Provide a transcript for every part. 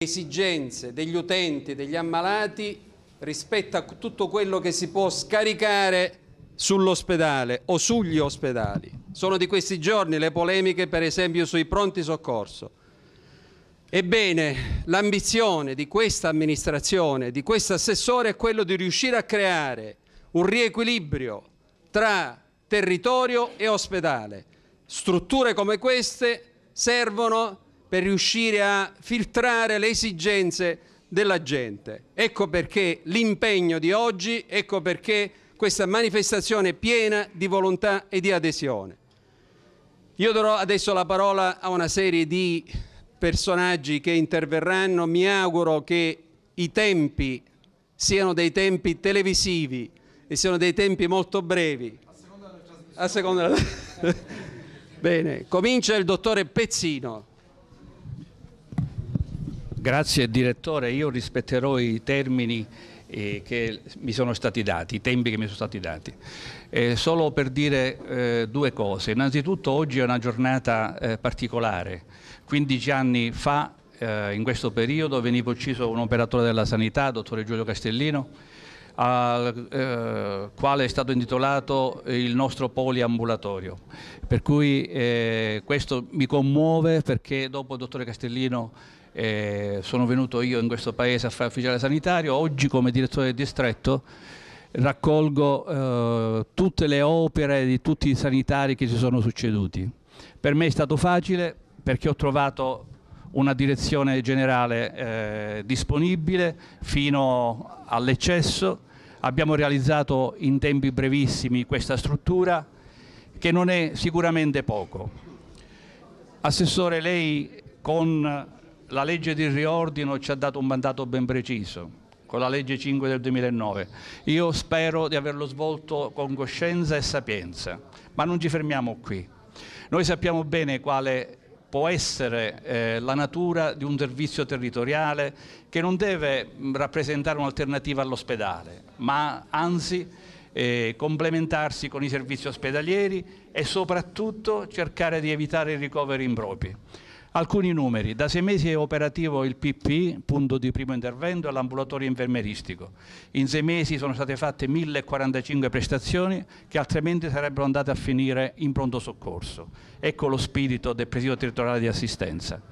esigenze degli utenti, degli ammalati rispetto a tutto quello che si può scaricare sull'ospedale o sugli ospedali. Sono di questi giorni le polemiche, per esempio, sui pronti soccorso. Ebbene, l'ambizione di questa amministrazione, di questo assessore, è quello di riuscire a creare un riequilibrio tra territorio e ospedale. Strutture come queste servono per riuscire a filtrare le esigenze della gente. Ecco perché l'impegno di oggi, ecco perché questa manifestazione è piena di volontà e di adesione. Io darò adesso la parola a una serie di personaggi che interverranno. Mi auguro che i tempi siano dei tempi televisivi e siano dei tempi molto brevi. A seconda della trasmissione. Bene, comincia il dottore Pezzino. Grazie direttore, io rispetterò i termini che mi sono stati dati, i tempi che mi sono stati dati. Solo per dire due cose. Innanzitutto oggi è una giornata particolare. 15 anni fa, in questo periodo, veniva ucciso un operatore della sanità, dottore Giulio Castellino, al quale è stato intitolato il nostro poliambulatorio. Per cui questo mi commuove, perché dopo il dottore Castellino sono venuto io in questo paese a fare ufficiale sanitario. Oggi, come direttore del distretto, raccolgo tutte le opere di tutti i sanitari che si sono succeduti. Per me è stato facile, perché ho trovato una direzione generale disponibile fino all'eccesso. Abbiamo realizzato in tempi brevissimi questa struttura, che non è sicuramente poco. Assessore, lei con la legge di riordino ci ha dato un mandato ben preciso, con la legge 5 del 2009. Io spero di averlo svolto con coscienza e sapienza, ma non ci fermiamo qui. Noi sappiamo bene quale può essere la natura di un servizio territoriale che non deve rappresentare un'alternativa all'ospedale, ma anzi complementarsi con i servizi ospedalieri e soprattutto cercare di evitare i ricoveri impropri. Alcuni numeri: da 6 mesi è operativo il PPI, punto di primo intervento, e l'ambulatorio infermeristico. In 6 mesi sono state fatte 1045 prestazioni che altrimenti sarebbero andate a finire in pronto soccorso. Ecco lo spirito del presidio territoriale di assistenza.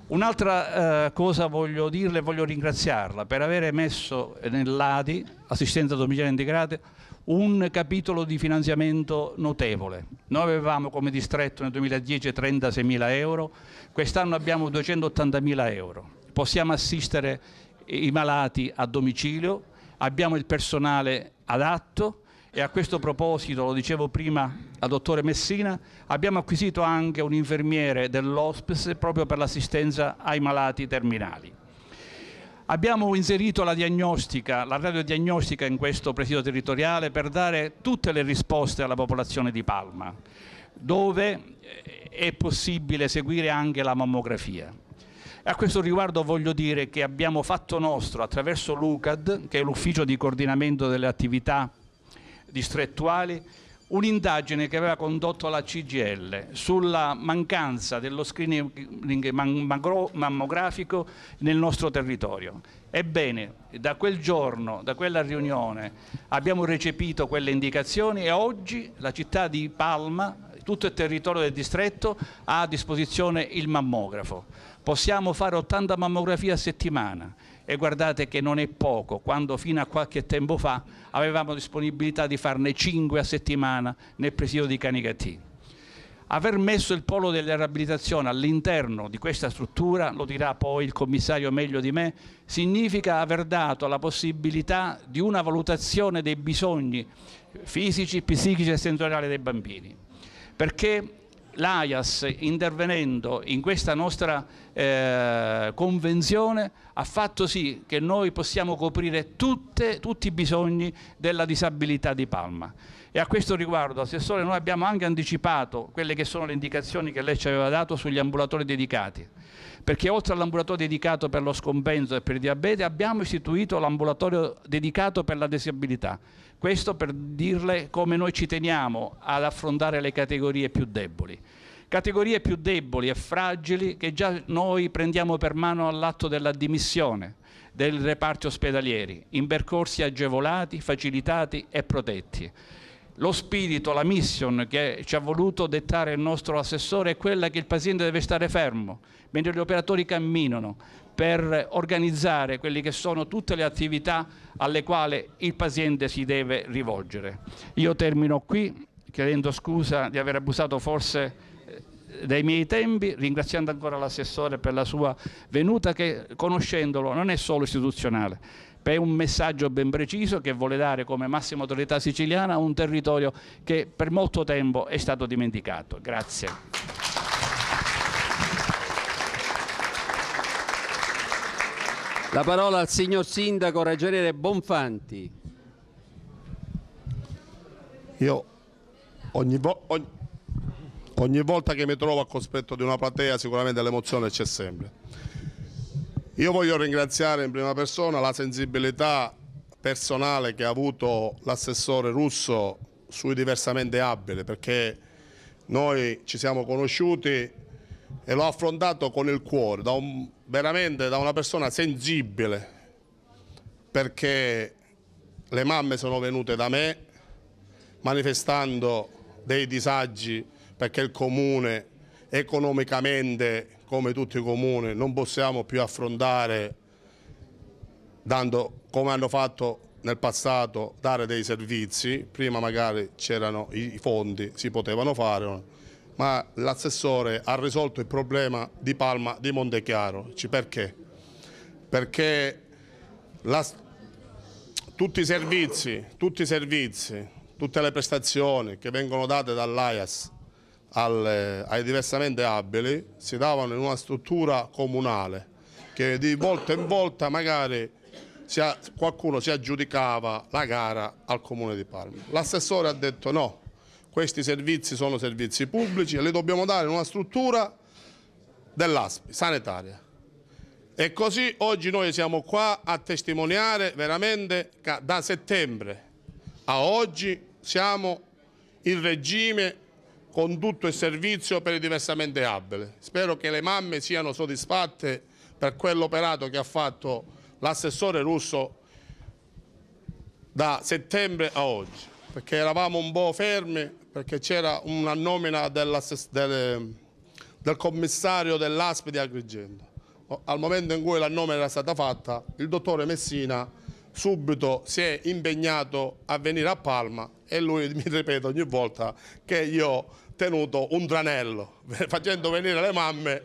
Un'altra cosa voglio dirle, voglio ringraziarla per aver messo nell'ADI, assistenza domiciliare integrata, un capitolo di finanziamento notevole. Noi avevamo come distretto nel 2010 36.000 euro, quest'anno abbiamo 280.000 euro. Possiamo assistere i malati a domicilio, abbiamo il personale adatto e a questo proposito, lo dicevo prima al dottore Messina, abbiamo acquisito anche un infermiere dell'hospice proprio per l'assistenza ai malati terminali. Abbiamo inserito la diagnostica, la radiodiagnostica in questo presidio territoriale per dare tutte le risposte alla popolazione di Palma, dove è possibile seguire anche la mammografia. A questo riguardo voglio dire che abbiamo fatto nostro, attraverso l'UCAD, che è l'ufficio di coordinamento delle attività distrettuali, un'indagine che aveva condotto la CGIL sulla mancanza dello screening mammografico nel nostro territorio. Ebbene, da quel giorno, da quella riunione, abbiamo recepito quelle indicazioni e oggi la città di Palma, tutto il territorio del distretto, ha a disposizione il mammografo. Possiamo fare 80 mammografie a settimana. E guardate che non è poco, quando fino a qualche tempo fa avevamo disponibilità di farne 5 a settimana nel presidio di Canicattì. Aver messo il polo della riabilitazione all'interno di questa struttura, lo dirà poi il commissario meglio di me, significa aver dato la possibilità di una valutazione dei bisogni fisici, psichici e sensoriali dei bambini. Perché l'AIAS, intervenendo in questa nostra convenzione, ha fatto sì che noi possiamo coprire tutti i bisogni della disabilità di Palma. E a questo riguardo, Assessore, noi abbiamo anche anticipato quelle che sono le indicazioni che lei ci aveva dato sugli ambulatori dedicati, perché oltre all'ambulatorio dedicato per lo scompenso e per il diabete abbiamo istituito l'ambulatorio dedicato per la disabilità. Questo per dirle come noi ci teniamo ad affrontare le categorie più deboli. categorie più deboli e fragili che già noi prendiamo per mano all'atto della dimissione dei reparti ospedalieri, in percorsi agevolati, facilitati e protetti. Lo spirito, la mission che ci ha voluto dettare il nostro assessore è quella che il paziente deve stare fermo, mentre gli operatori camminano, per organizzare quelle che sono tutte le attività alle quali il paziente si deve rivolgere. Io termino qui, chiedendo scusa di aver abusato forse dei miei tempi, ringraziando ancora l'assessore per la sua venuta che, conoscendolo, non è solo istituzionale, è un messaggio ben preciso che vuole dare come massima autorità siciliana a un territorio che per molto tempo è stato dimenticato. Grazie. La parola al signor Sindaco Ragioniere Bonfanti. Io ogni volta che mi trovo a cospetto di una platea sicuramente l'emozione c'è sempre. Io voglio ringraziare in prima persona la sensibilità personale che ha avuto l'assessore Russo sui diversamente abili, perché noi ci siamo conosciuti e l'ho affrontato con il cuore, veramente da una persona sensibile, perché le mamme sono venute da me manifestando dei disagi perché il comune economicamente, come tutti i comuni, non possiamo più affrontare, dando, come hanno fatto nel passato, dare dei servizi. Prima magari c'erano i fondi, si potevano fare, ma l'assessore ha risolto il problema di Palma di Montechiaro. Perché? Perché tutti i servizi, tutte le prestazioni che vengono date dall'AIAS ai diversamente abili si davano in una struttura comunale che di volta in volta magari qualcuno si aggiudicava la gara al Comune di Palma. L'assessore ha detto no, questi servizi sono servizi pubblici e li dobbiamo dare in una struttura dell'ASPI, sanitaria. E così oggi noi siamo qua a testimoniare veramente che da settembre a oggi siamo in regime con tutto il servizio per i diversamente abili. Spero che le mamme siano soddisfatte per quell'operato che ha fatto l'assessore Russo da settembre a oggi, perché eravamo un po' fermi, perché c'era una nomina del commissario dell'ASP di Agrigento. Al momento in cui la nomina era stata fatta, il dottore Messina subito si è impegnato a venire a Palma e lui mi ripete ogni volta che io ho tenuto un tranello, facendo venire le mamme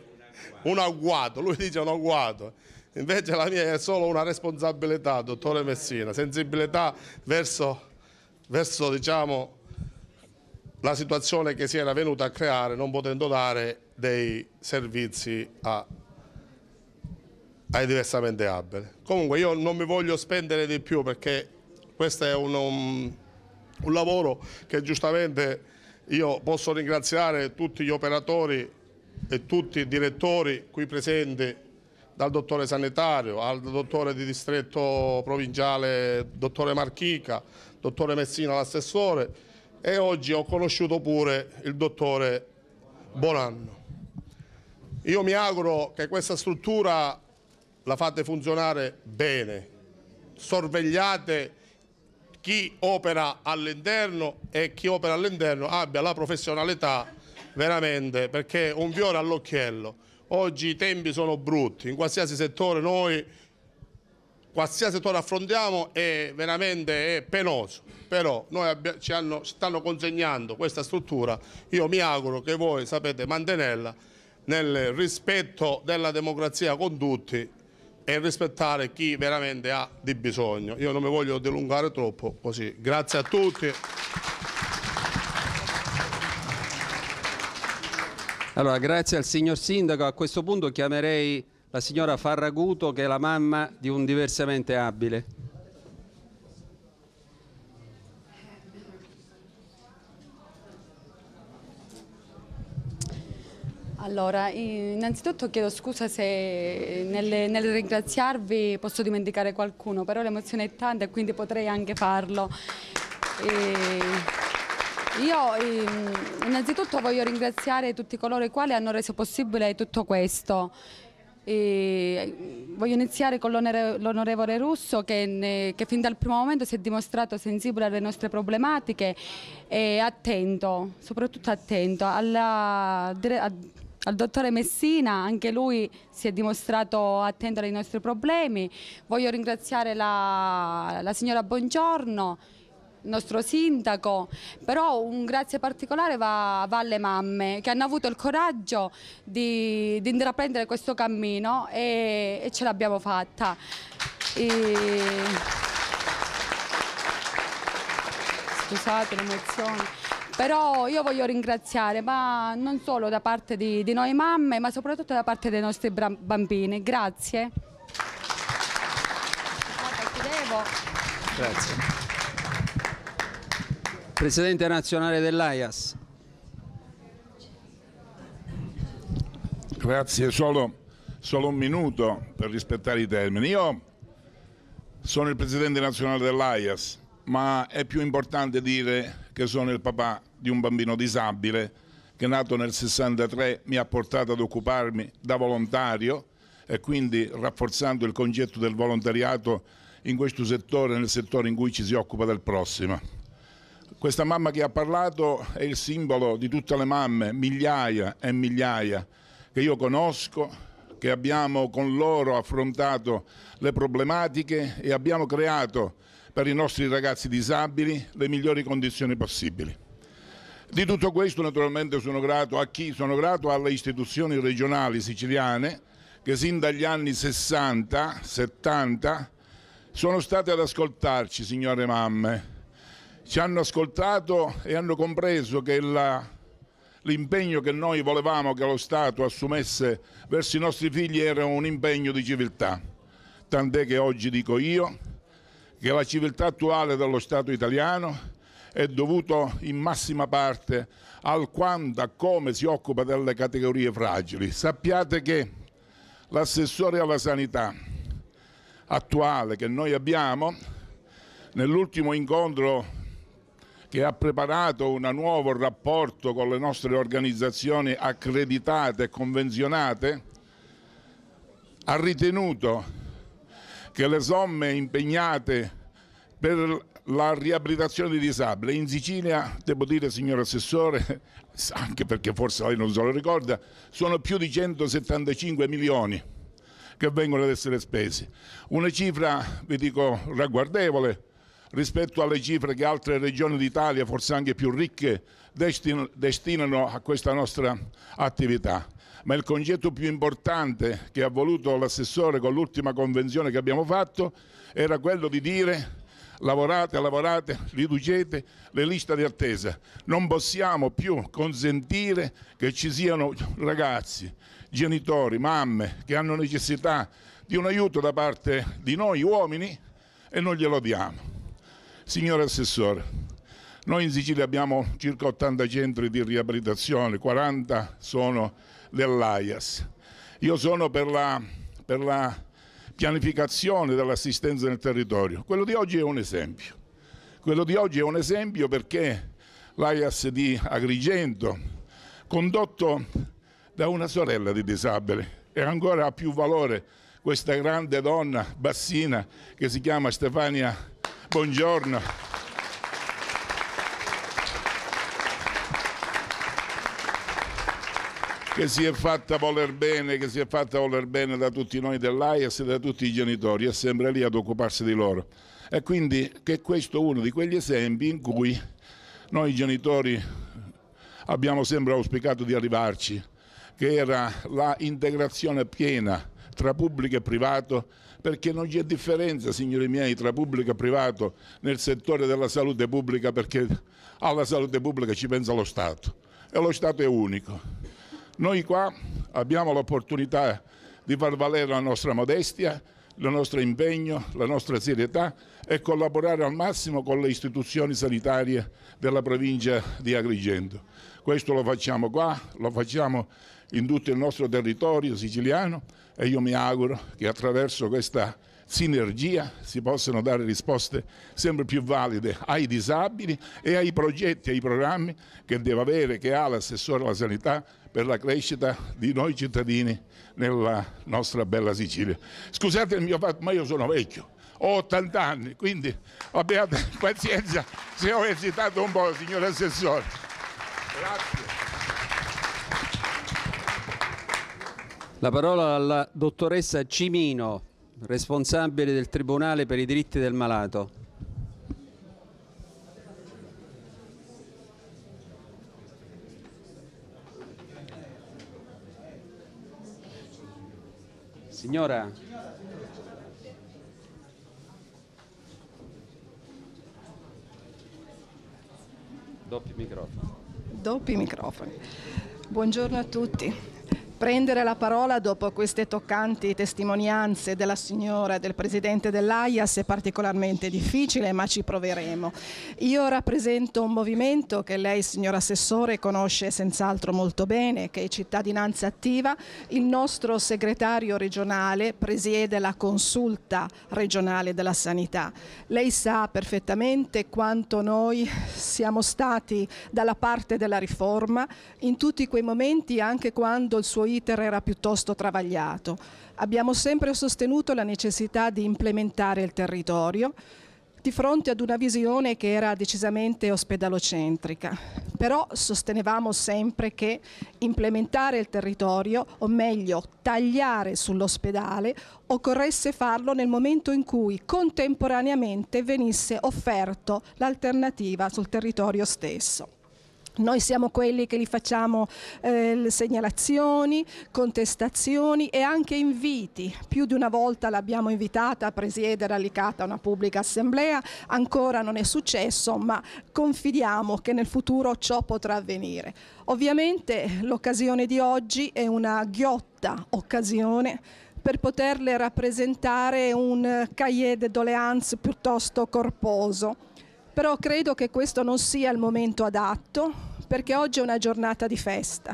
un agguato, lui dice un agguato. Invece la mia è solo una responsabilità, dottore Messina, sensibilità verso diciamo, la situazione che si era venuta a creare non potendo dare dei servizi ai diversamente abili. Comunque io non mi voglio spendere di più perché questo è un lavoro che giustamente io posso ringraziare tutti gli operatori e tutti i direttori qui presenti, dal dottore sanitario al dottore di distretto provinciale, dottore Marchica, dottore Messina, l'assessore, e oggi ho conosciuto pure il dottore Bonanno. Io mi auguro che questa struttura la fate funzionare bene, sorvegliate chi opera all'interno e chi opera all'interno abbia la professionalità veramente, perché un fiore all'occhiello. Oggi i tempi sono brutti, in qualsiasi settore qualsiasi settore affrontiamo è veramente penoso, però noi stanno consegnando questa struttura, io mi auguro che voi sapete mantenerla nel rispetto della democrazia con tutti e rispettare chi veramente ha di bisogno. Io non mi voglio dilungare troppo così. Grazie a tutti. Allora, grazie al signor Sindaco. A questo punto chiamerei la signora Farraguto, che è la mamma di un diversamente abile. Allora, innanzitutto chiedo scusa se nel ringraziarvi posso dimenticare qualcuno, però l'emozione è tanta e quindi potrei anche farlo. Io innanzitutto voglio ringraziare tutti coloro i quali hanno reso possibile tutto questo. Voglio iniziare con l'onorevole Russo che fin dal primo momento si è dimostrato sensibile alle nostre problematiche e attento, soprattutto attento. Al dottore Messina, anche lui si è dimostrato attento ai nostri problemi. Voglio ringraziare la signora Bongiorno, il nostro sindaco, però un grazie particolare va alle mamme che hanno avuto il coraggio di intraprendere questo cammino e ce l'abbiamo fatta. Scusate l'emozione. Però io voglio ringraziare, ma non solo da parte di noi mamme, ma soprattutto da parte dei nostri bambini. Grazie. Grazie. Presidente nazionale dell'AIAS. Grazie, solo un minuto per rispettare i termini. Io sono il presidente nazionale dell'AIAS, ma è più importante dire che sono il papà di un bambino disabile che, nato nel 63, mi ha portato ad occuparmi da volontario e quindi rafforzando il concetto del volontariato in questo settore, nel settore in cui ci si occupa del prossimo. Questa mamma che ha parlato è il simbolo di tutte le mamme, migliaia e migliaia, che io conosco, che abbiamo con loro affrontato le problematiche e abbiamo creato per i nostri ragazzi disabili le migliori condizioni possibili. Di tutto questo naturalmente sono grato a chi? Sono grato alle istituzioni regionali siciliane che sin dagli anni 60-70 sono state ad ascoltarci, signore mamme. Ci hanno ascoltato e hanno compreso che l'impegno che noi volevamo che lo Stato assumesse verso i nostri figli era un impegno di civiltà. Tant'è che oggi dico io che la civiltà attuale dello Stato italiano è dovuta in massima parte al quanto, a come si occupa delle categorie fragili. Sappiate che l'assessore alla sanità attuale che noi abbiamo, nell'ultimo incontro che ha preparato un nuovo rapporto con le nostre organizzazioni accreditate e convenzionate, ha ritenuto che le somme impegnate per la riabilitazione dei disabili in Sicilia, devo dire, signor Assessore, anche perché forse lei non se lo ricorda, sono più di 175 milioni che vengono ad essere spesi. Una cifra, vi dico, ragguardevole rispetto alle cifre che altre regioni d'Italia, forse anche più ricche, destinano a questa nostra attività. Ma il concetto più importante che ha voluto l'assessore con l'ultima convenzione che abbiamo fatto era quello di dire: lavorate, lavorate, riducete le liste di attesa. Non possiamo più consentire che ci siano ragazzi, genitori, mamme che hanno necessità di un aiuto da parte di noi uomini e non glielo diamo. Signor Assessore, noi in Sicilia abbiamo circa 80 centri di riabilitazione, 40 sono dell'AIAS. Io sono per la pianificazione dell'assistenza nel territorio. Quello di oggi è un esempio. Quello di oggi è un esempio perché l'AIAS di Agrigento, condotto da una sorella di disabile, e ancora ha più valore questa grande donna bassina che si chiama Stefania Bongiorno, che si è fatta voler bene, da tutti noi dell'AIAS e da tutti i genitori, è sempre lì ad occuparsi di loro. E quindi che questo è uno di quegli esempi in cui noi genitori abbiamo sempre auspicato di arrivarci, che era la integrazione piena tra pubblico e privato, perché non c'è differenza, signori miei, tra pubblico e privato nel settore della salute pubblica, perché alla salute pubblica ci pensa lo Stato e lo Stato è unico. Noi qua abbiamo l'opportunità di far valere la nostra modestia, il nostro impegno, la nostra serietà e collaborare al massimo con le istituzioni sanitarie della provincia di Agrigento. Questo lo facciamo qua, lo facciamo in tutto il nostro territorio siciliano e io mi auguro che attraverso questa sinergia si possano dare risposte sempre più valide ai disabili e ai progetti e ai programmi che deve avere, che ha l'assessore alla sanità per la crescita di noi cittadini nella nostra bella Sicilia. Scusate il mio fatto, ma io sono vecchio, ho 80 anni, quindi abbiate pazienza se ho esitato un po', signor Assessore. Grazie. La parola alla dottoressa Cimino, responsabile del Tribunale per i diritti del malato. Signora. Doppi microfono. Doppi microfoni. Buongiorno a tutti. Prendere la parola dopo queste toccanti testimonianze della signora e del presidente dell'AIAS è particolarmente difficile, ma ci proveremo. Io rappresento un movimento che lei, signor Assessore, conosce senz'altro molto bene, che è Cittadinanza Attiva. Il nostro segretario regionale presiede la consulta regionale della sanità. Lei sa perfettamente quanto noi siamo stati dalla parte della riforma in tutti quei momenti, anche quando il suo iter era piuttosto travagliato. Abbiamo sempre sostenuto la necessità di implementare il territorio di fronte ad una visione che era decisamente ospedalocentrica. Però sostenevamo sempre che implementare il territorio, o meglio tagliare sull'ospedale, occorresse farlo nel momento in cui contemporaneamente venisse offerto l'alternativa sul territorio stesso. Noi siamo quelli che gli facciamo segnalazioni, contestazioni e anche inviti. Più di una volta l'abbiamo invitata a presiedere a Licata una pubblica assemblea, ancora non è successo, ma confidiamo che nel futuro ciò potrà avvenire. Ovviamente l'occasione di oggi è una ghiotta occasione per poterle rappresentare un cahier de doléances piuttosto corposo. Però credo che questo non sia il momento adatto, perché oggi è una giornata di festa.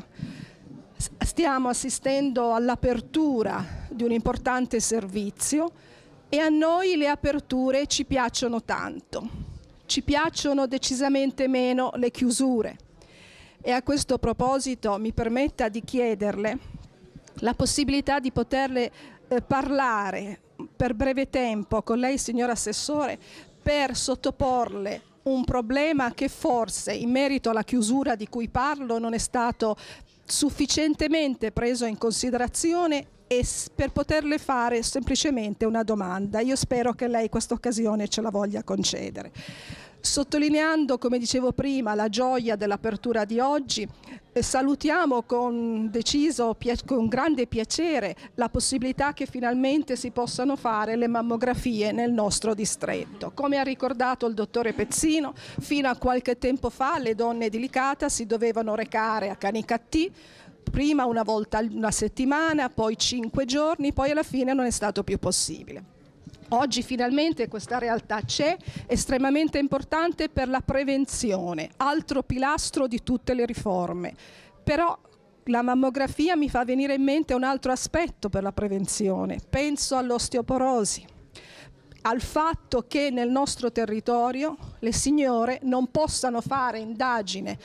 Stiamo assistendo all'apertura di un importante servizio e a noi le aperture ci piacciono tanto. Ci piacciono decisamente meno le chiusure. E a questo proposito mi permetta di chiederle la possibilità di poterle parlare per breve tempo con lei, signor Assessore, per sottoporle un problema che forse in merito alla chiusura di cui parlo non è stato sufficientemente preso in considerazione, e per poterle fare semplicemente una domanda. Io spero che lei questa occasione ce la voglia concedere. Sottolineando, come dicevo prima, la gioia dell'apertura di oggi, salutiamo con grande piacere la possibilità che finalmente si possano fare le mammografie nel nostro distretto. Come ha ricordato il dottore Pezzino, fino a qualche tempo fa le donne di Licata si dovevano recare a Canicattì, prima una volta una settimana, poi 5 giorni, poi alla fine non è stato più possibile. Oggi finalmente questa realtà c'è, estremamente importante per la prevenzione, altro pilastro di tutte le riforme. Però la mammografia mi fa venire in mente un altro aspetto per la prevenzione. Penso all'osteoporosi, al fatto che nel nostro territorio le signore non possano fare indagine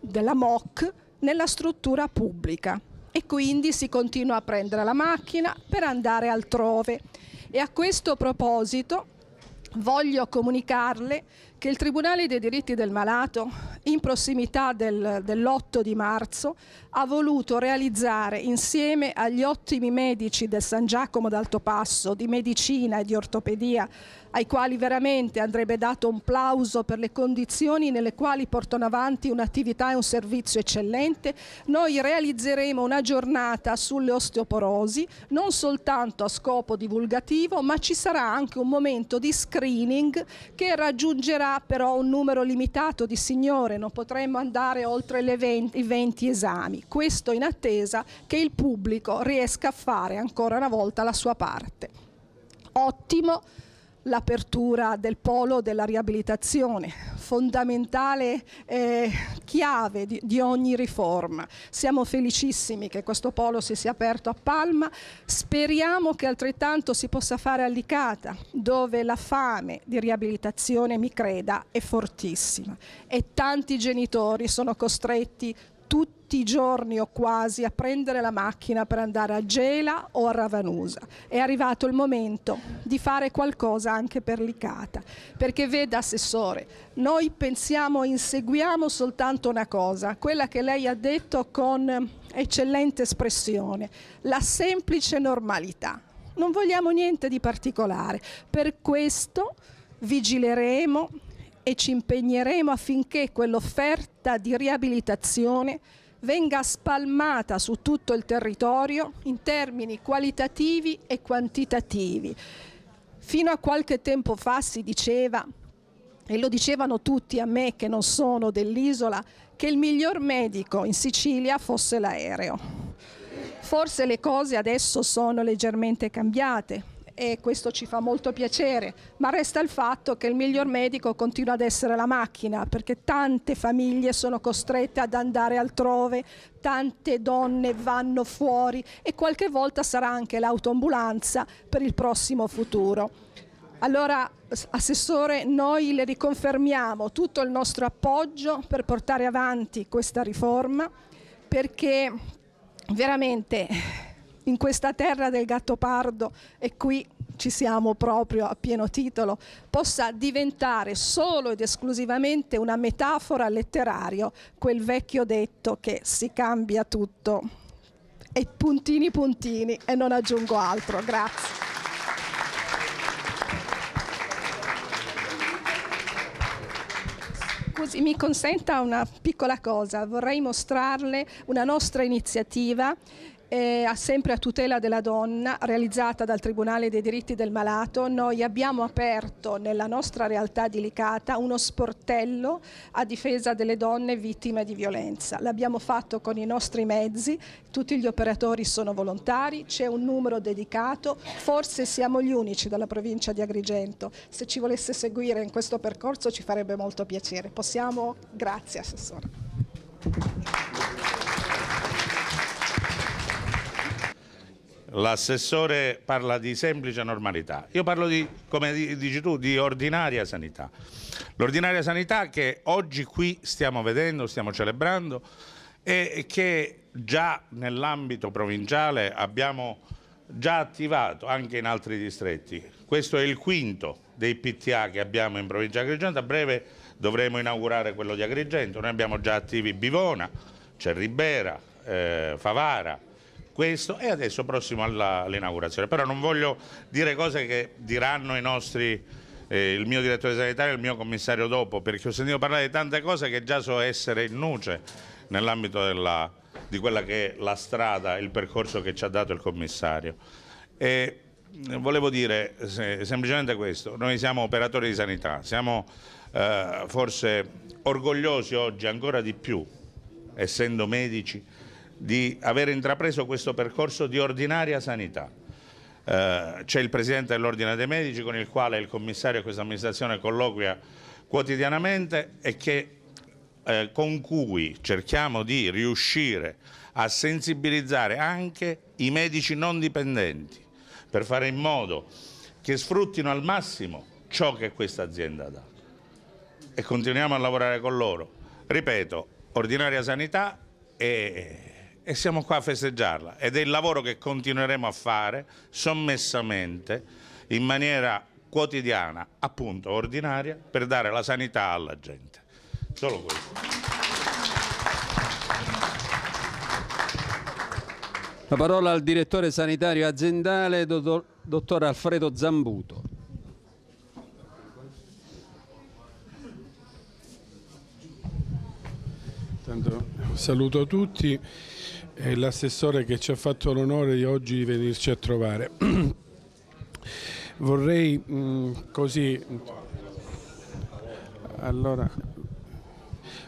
della MOC nella struttura pubblica e quindi si continua a prendere la macchina per andare altrove. E a questo proposito voglio comunicarle che il Tribunale dei diritti del malato, in prossimità dell'8 di marzo, ha voluto realizzare, insieme agli ottimi medici del San Giacomo d'Altopasso, di medicina e di ortopedia, ai quali veramente andrebbe dato un plauso per le condizioni nelle quali portano avanti un'attività e un servizio eccellente, noi realizzeremo una giornata sulle osteoporosi, non soltanto a scopo divulgativo, ma ci sarà anche un momento di screening che raggiungerà però un numero limitato di signore, non potremmo andare oltre i 20 esami. Questo in attesa che il pubblico riesca a fare ancora una volta la sua parte. Ottimo l'apertura del polo della riabilitazione, fondamentale chiave di ogni riforma. Siamo felicissimi che questo polo si sia aperto a Palma, speriamo che altrettanto si possa fare a Licata, dove la fame di riabilitazione, mi creda, è fortissima e tanti genitori sono costretti tutti i giorni o quasi a prendere la macchina per andare a Gela o a Ravanusa. È arrivato il momento di fare qualcosa anche per Licata, perché veda, Assessore, noi pensiamo e inseguiamo soltanto una cosa, quella che lei ha detto con eccellente espressione, la semplice normalità. Non vogliamo niente di particolare, per questo vigileremo e ci impegneremo affinché quell'offerta di riabilitazione venga spalmata su tutto il territorio in termini qualitativi e quantitativi. Fino a qualche tempo fa si diceva, e lo dicevano tutti a me che non sono dell'isola, che il miglior medico in Sicilia fosse l'aereo. Forse le cose adesso sono leggermente cambiate, e questo ci fa molto piacere, ma resta il fatto che il miglior medico continua ad essere la macchina, perché tante famiglie sono costrette ad andare altrove, tante donne vanno fuori e qualche volta sarà anche l'autoambulanza per il prossimo futuro. Allora, Assessore, noi le riconfermiamo tutto il nostro appoggio per portare avanti questa riforma, perché veramente in questa terra del Gattopardo, e qui ci siamo proprio a pieno titolo, possa diventare solo ed esclusivamente una metafora letteraria, quel vecchio detto che si cambia tutto, e puntini puntini, e non aggiungo altro. Grazie. Scusi, mi consenta una piccola cosa, vorrei mostrarle una nostra iniziativa sempre a tutela della donna, realizzata dal Tribunale dei diritti del malato. Noi abbiamo aperto nella nostra realtà di Licata uno sportello a difesa delle donne vittime di violenza. L'abbiamo fatto con i nostri mezzi, tutti gli operatori sono volontari, c'è un numero dedicato, forse siamo gli unici dalla provincia di Agrigento. Se ci volesse seguire in questo percorso ci farebbe molto piacere. Possiamo? Grazie, Assessore. L'assessore parla di semplice normalità, io parlo di, come dici tu, di ordinaria sanità. L'ordinaria sanità che oggi qui stiamo vedendo, stiamo celebrando e che già nell'ambito provinciale abbiamo già attivato anche in altri distretti. Questo è il quinto dei PTA che abbiamo in provincia di Agrigento, a breve dovremo inaugurare quello di Agrigento. Noi abbiamo già attivi Bivona, Cerribera, Favara, questo e adesso prossimo all'inaugurazione. Però non voglio dire cose che diranno i nostri, il mio direttore sanitario e il mio commissario dopo, perché ho sentito parlare di tante cose che già so essere in nuce nell'ambito di quella che è la strada, il percorso che ci ha dato il commissario. E volevo dire semplicemente questo: noi siamo operatori di sanità, siamo forse orgogliosi oggi ancora di più, essendo medici, di aver intrapreso questo percorso di ordinaria sanità. C'è il Presidente dell'Ordine dei Medici con il quale il commissario e questa amministrazione colloquia quotidianamente e con cui cerchiamo di riuscire a sensibilizzare anche i medici non dipendenti per fare in modo che sfruttino al massimo ciò che questa azienda dà. E continuiamo a lavorare con loro. Ripeto, ordinaria sanità e siamo qua a festeggiarla, ed è il lavoro che continueremo a fare sommessamente, in maniera quotidiana, appunto ordinaria, per dare la sanità alla gente. Solo questo. La parola al direttore sanitario aziendale, dottor Alfredo Zambuto. Intanto saluto tutti e l'assessore che ci ha fatto l'onore di oggi di venirci a trovare.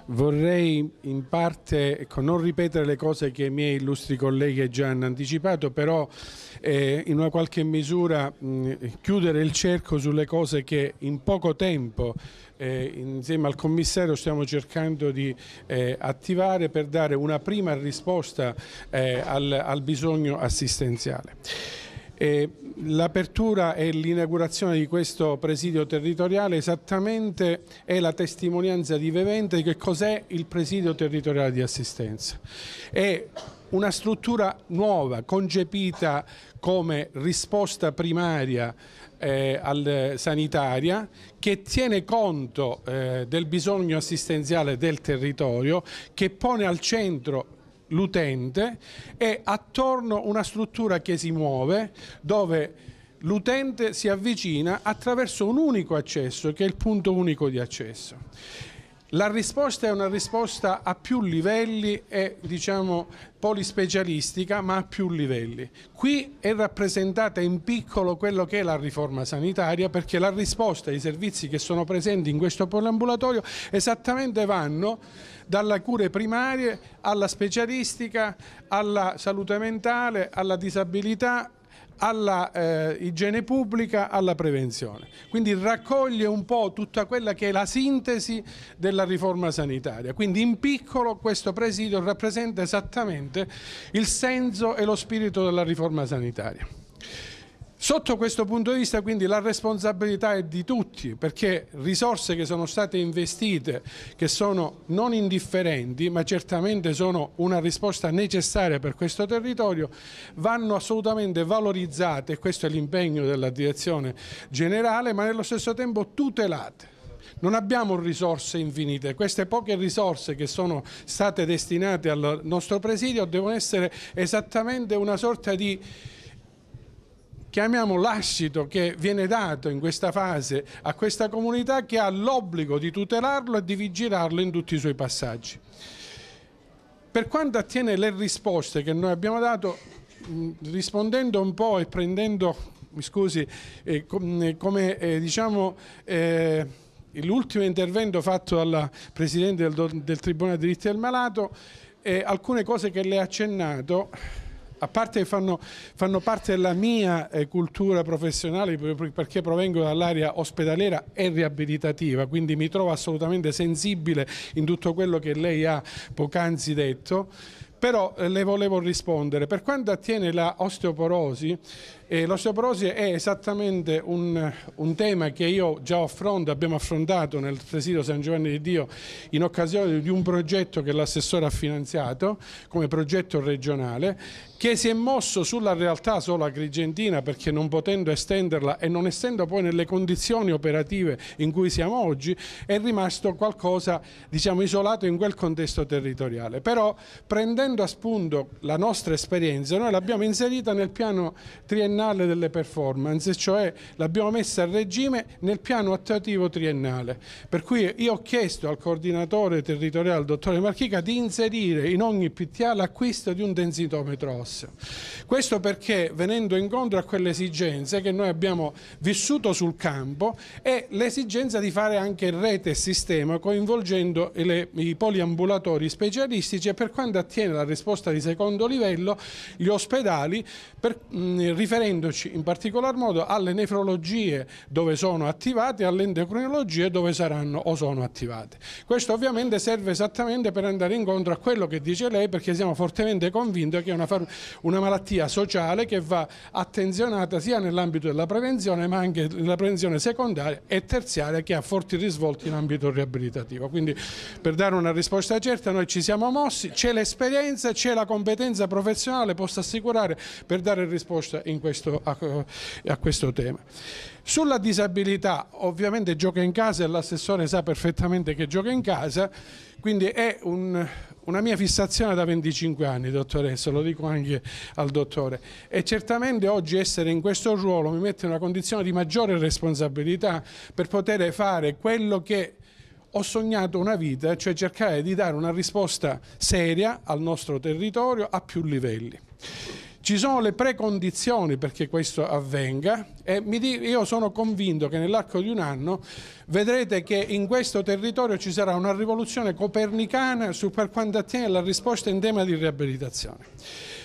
vorrei in parte non ripetere le cose che i miei illustri colleghi già hanno anticipato, però in una qualche misura chiudere il cerco sulle cose che in poco tempo insieme al commissario stiamo cercando di attivare per dare una prima risposta al bisogno assistenziale. L'apertura e l'inaugurazione di questo presidio territoriale esattamente è la testimonianza vivente di che cos'è il presidio territoriale di assistenza. È una struttura nuova, concepita come risposta primaria sanitaria, che tiene conto del bisogno assistenziale del territorio, che pone al centro l'utente e attorno una struttura che si muove, dove l'utente si avvicina attraverso un unico accesso, che è il punto unico di accesso. La risposta è una risposta a più livelli e diciamo polispecialistica, ma a più livelli. Qui è rappresentata in piccolo quello che è la riforma sanitaria, perché la risposta ai servizi che sono presenti in questo poliambulatorio esattamente vanno dalle cure primarie alla specialistica, alla salute mentale, alla disabilità, alla igiene pubblica, alla prevenzione. Quindi raccoglie un po' tutta quella che è la sintesi della riforma sanitaria. Quindi in piccolo questo presidio rappresenta esattamente il senso e lo spirito della riforma sanitaria. Sotto questo punto di vista quindi la responsabilità è di tutti, perché risorse che sono state investite, che sono non indifferenti, ma certamente sono una risposta necessaria per questo territorio, vanno assolutamente valorizzate, e questo è l'impegno della direzione generale, ma nello stesso tempo tutelate. Non abbiamo risorse infinite, queste poche risorse che sono state destinate al nostro presidio devono essere esattamente una sorta di, chiamiamo, lascito che viene dato in questa fase a questa comunità, che ha l'obbligo di tutelarlo e di vigilarlo in tutti i suoi passaggi. Per quanto attiene le risposte che noi abbiamo dato, rispondendo un po' e prendendo, mi scusi, come diciamo l'ultimo intervento fatto dalla Presidente del Tribunale dei diritti del malato, alcune cose che lei ha accennato, a parte che fanno parte della mia cultura professionale, perché provengo dall'area ospedaliera e riabilitativa, quindi mi trovo assolutamente sensibile in tutto quello che lei ha poc'anzi detto, però le volevo rispondere. Per quanto attiene la osteoporosi, l'osteoporosi è esattamente un tema che io già abbiamo affrontato nel presidio San Giovanni di Dio in occasione di un progetto che l'assessore ha finanziato come progetto regionale, che si è mosso sulla realtà solo agrigentina, perché non potendo estenderla e non essendo poi nelle condizioni operative in cui siamo oggi, è rimasto qualcosa, diciamo, isolato in quel contesto territoriale. Però prendendo a spunto la nostra esperienza, noi l'abbiamo inserita nel piano triennale delle performance, cioè l'abbiamo messa a regime nel piano attuativo triennale. Per cui io ho chiesto al coordinatore territoriale, il dottore Marchica, di inserire in ogni PTA l'acquisto di un densitometro osseo. Questo perché, venendo incontro a quelle esigenze che noi abbiamo vissuto sul campo, e l'esigenza di fare anche rete e sistema coinvolgendo i poliambulatori specialistici, e per quanto attiene la risposta di secondo livello, gli ospedali, riferendoci in particolar modo alle nefrologie dove sono attivate e alle endocrinologie dove saranno o sono attivate. Questo ovviamente serve esattamente per andare incontro a quello che dice lei, perché siamo fortemente convinti che è una malattia sociale che va attenzionata sia nell'ambito della prevenzione, ma anche nella prevenzione secondaria e terziaria, che ha forti risvolti in ambito riabilitativo. Quindi, per dare una risposta certa, noi ci siamo mossi, c'è l'esperienza, c'è la competenza professionale, posso assicurare, per dare risposta a questo tema. Sulla disabilità, ovviamente gioca in casa, e l'assessore sa perfettamente che gioca in casa, quindi è una mia fissazione da 25 anni, dottoressa, lo dico anche al dottore, e certamente oggi essere in questo ruolo mi mette in una condizione di maggiore responsabilità per poter fare quello che ho sognato una vita, cioè cercare di dare una risposta seria al nostro territorio a più livelli. Ci sono le precondizioni perché questo avvenga e io sono convinto che nell'arco di un anno vedrete che in questo territorio ci sarà una rivoluzione copernicana per quanto attiene alla risposta in tema di riabilitazione.